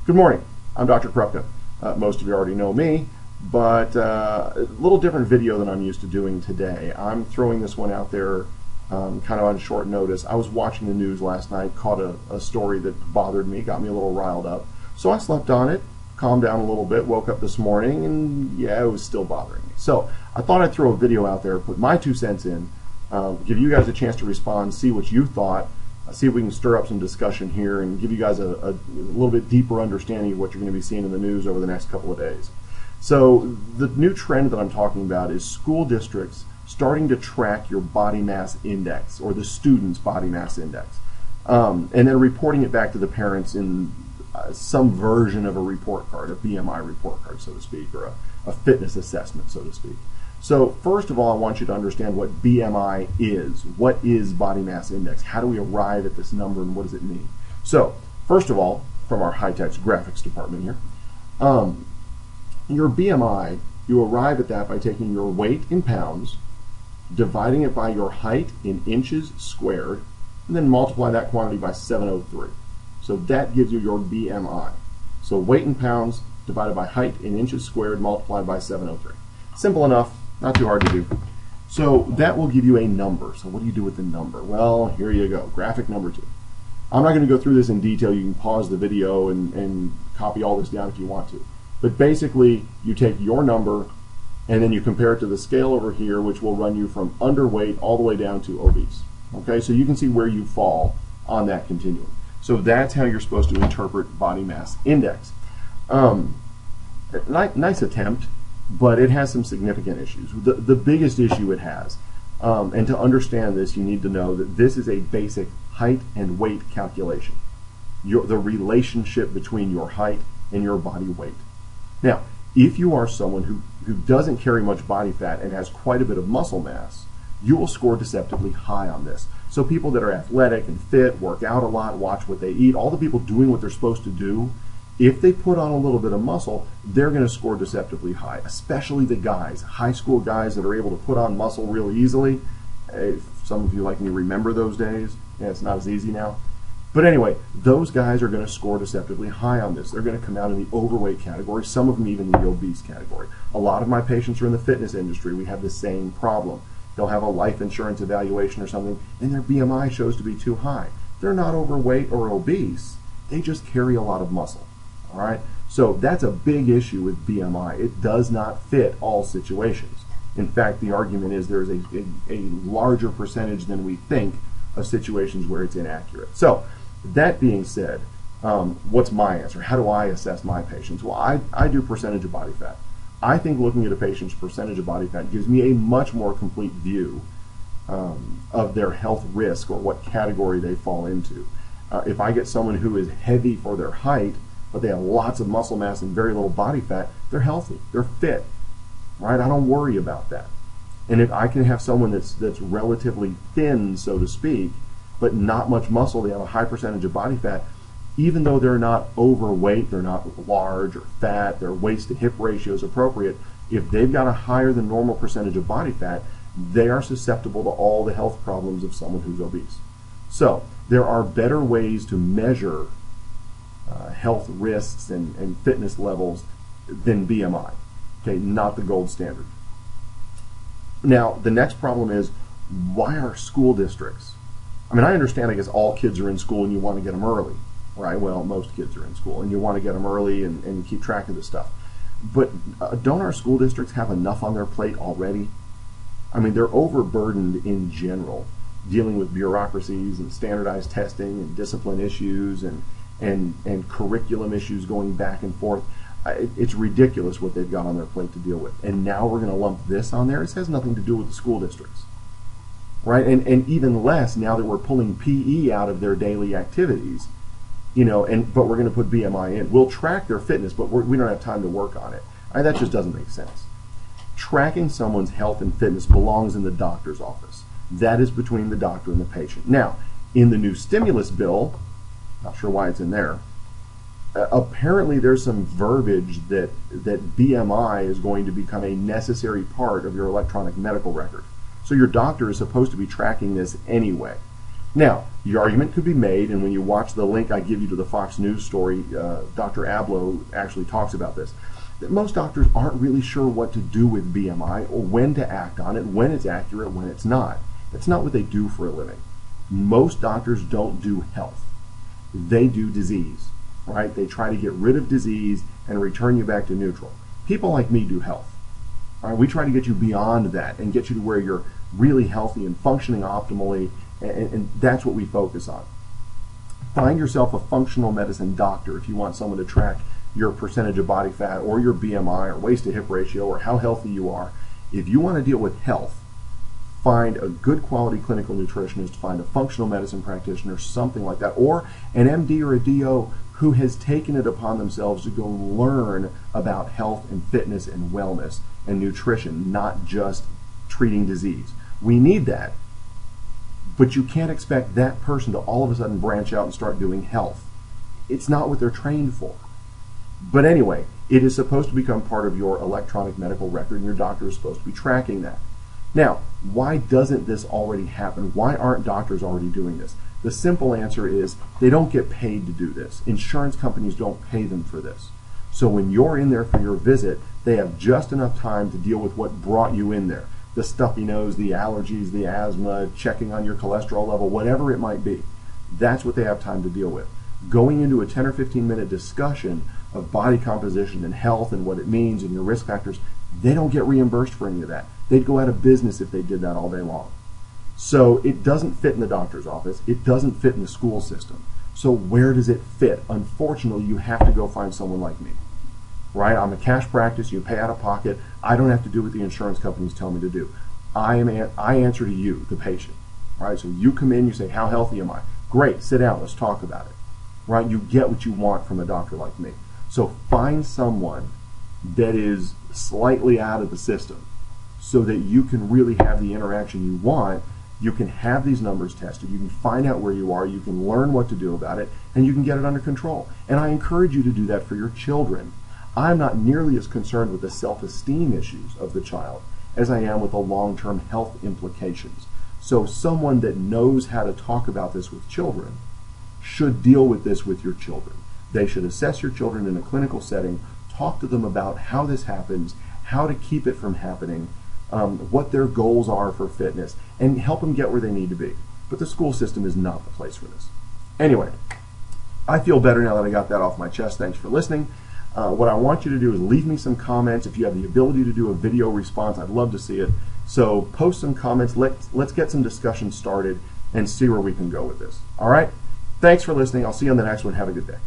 Good morning. I'm Dr. Krupka. Most of you already know me, but a little different video than I'm used to doing today. I'm throwing this one out there kind of on short notice. I was watching the news last night, caught a story that bothered me, got me a little riled up. So I slept on it, calmed down a little bit, woke up this morning, and yeah, it was still bothering me. So I thought I'd throw a video out there, put my 2 cents in, give you guys a chance to respond, see what you thought, see if we can stir up some discussion here and give you guys a little bit deeper understanding of what you're going to be seeing in the news over the next couple of days. So the new trend that I'm talking about is school districts starting to track your body mass index, or the student's body mass index, and then reporting it back to the parents in some version of a report card, a BMI report card, so to speak, or a fitness assessment, so to speak. So first of all, I want you to understand what BMI is. What is body mass index? How do we arrive at this number, and what does it mean? So first of all, from our high-tech graphics department here, your BMI, you arrive at that by taking your weight in pounds, dividing it by your height in inches squared, and then multiply that quantity by 703. So that gives you your BMI. So weight in pounds divided by height in inches squared multiplied by 703. Simple enough. Not too hard to do. So that will give you a number. So what do you do with the number? Well, here you go. Graphic number 2. I'm not going to go through this in detail. You can pause the video and copy all this down if you want to. But basically, you take your number and then you compare it to the scale over here, which will run you from underweight all the way down to obese. Okay, so you can see where you fall on that continuum. So that's how you're supposed to interpret body mass index. Nice attempt, but it has some significant issues. The biggest issue it has, and to understand this, you need to know that this is a basic height and weight calculation. The relationship between your height and your body weight. Now, if you are someone who doesn't carry much body fat and has quite a bit of muscle mass, you will score deceptively high on this. So people that are athletic and fit, work out a lot, watch what they eat, all the people doing what they're supposed to do, if they put on a little bit of muscle, they're going to score deceptively high, especially the guys, high school guys that are able to put on muscle real easily. Some of you like me remember those days. Yeah, it's not as easy now. But anyway, those guys are going to score deceptively high on this. They're going to come out in the overweight category, some of them even in the obese category. A lot of my patients are in the fitness industry. We have the same problem. They'll have a life insurance evaluation or something, and their BMI shows to be too high. They're not overweight or obese. They just carry a lot of muscle. All right, so that's a big issue with BMI. It does not fit all situations. In fact, the argument is there's a larger percentage than we think of situations where it's inaccurate. So that being said, what's my answer? How do I assess my patients? Well, I do percentage of body fat. I think looking at a patient's percentage of body fat gives me a much more complete view of their health risk or what category they fall into. If I get someone who is heavy for their height, but they have lots of muscle mass and very little body fat, they're healthy, they're fit, right? I don't worry about that. And if I can have someone that's relatively thin, so to speak, but not much muscle, they have a high percentage of body fat, even though they're not overweight, they're not large or fat, their waist to hip ratio is appropriate, if they've got a higher than normal percentage of body fat, they are susceptible to all the health problems of someone who's obese. So there are better ways to measure health risks and fitness levels than BMI, okay, not the gold standard. Now, the next problem is, why are school districts, I mean, I understand, I guess all kids are in school and you want to get them early, right? Well, most kids are in school and you want to get them early and keep track of this stuff. But don't our school districts have enough on their plate already? I mean, they're overburdened in general, dealing with bureaucracies and standardized testing and discipline issues and curriculum issues going back and forth. It's ridiculous what they've got on their plate to deal with. And now we're going to lump this on there. It has nothing to do with the school districts, right? And even less now that we're pulling PE out of their daily activities, you know, but we're going to put BMI in. We'll track their fitness, but we don't have time to work on it. That just doesn't make sense. Tracking someone's health and fitness belongs in the doctor's office. That is between the doctor and the patient. Now, in the new stimulus bill, not sure why it's in there, apparently there's some verbiage that BMI is going to become a necessary part of your electronic medical record. So your doctor is supposed to be tracking this anyway. Now, the argument could be made, and when you watch the link I give you to the Fox News story, Dr. Abloh actually talks about this, that most doctors aren't really sure what to do with BMI or when to act on it, when it's accurate, when it's not. That's not what they do for a living. Most doctors don't do health. They do disease, right? They try to get rid of disease and return you back to neutral. People like me do health. All right? We try to get you beyond that and get you to where you're really healthy and functioning optimally, and that's what we focus on. Find yourself a functional medicine doctor if you want someone to track your percentage of body fat or your BMI or waist to hip ratio or how healthy you are. If you want to deal with health, find a good quality clinical nutritionist, find a functional medicine practitioner, something like that, or an MD or a DO who has taken it upon themselves to go learn about health and fitness and wellness and nutrition, not just treating disease. We need that, but you can't expect that person to all of a sudden branch out and start doing health. It's not what they're trained for. But anyway, it is supposed to become part of your electronic medical record, and your doctor is supposed to be tracking that. Now, why doesn't this already happen? Why aren't doctors already doing this? The simple answer is they don't get paid to do this. Insurance companies don't pay them for this. So when you're in there for your visit, they have just enough time to deal with what brought you in there. The stuffy nose, the allergies, the asthma, checking on your cholesterol level, whatever it might be. That's what they have time to deal with. Going into a 10 or 15 minute discussion of body composition and health and what it means and your risk factors, they don't get reimbursed for any of that. They'd go out of business if they did that all day long. So it doesn't fit in the doctor's office. It doesn't fit in the school system. So where does it fit? Unfortunately, you have to go find someone like me. Right? I'm a cash practice. You pay out of pocket. I don't have to do what the insurance companies tell me to do. I answer to you, the patient. Right? So you come in, you say, how healthy am I? Great, sit down, let's talk about it. Right? You get what you want from a doctor like me. So find someone that is slightly out of the system so that you can really have the interaction you want. You can have these numbers tested, you can find out where you are, you can learn what to do about it, and you can get it under control. And I encourage you to do that for your children. I'm not nearly as concerned with the self-esteem issues of the child as I am with the long-term health implications. So someone that knows how to talk about this with children should deal with this with your children. They should assess your children in a clinical setting, talk to them about how this happens, how to keep it from happening, what their goals are for fitness, and help them get where they need to be. But the school system is not the place for this. Anyway, I feel better now that I got that off my chest. Thanks for listening. What I want you to do is leave me some comments. If you have the ability to do a video response, I'd love to see it. So post some comments. Let's get some discussion started and see where we can go with this. All right? Thanks for listening. I'll see you on the next one. Have a good day.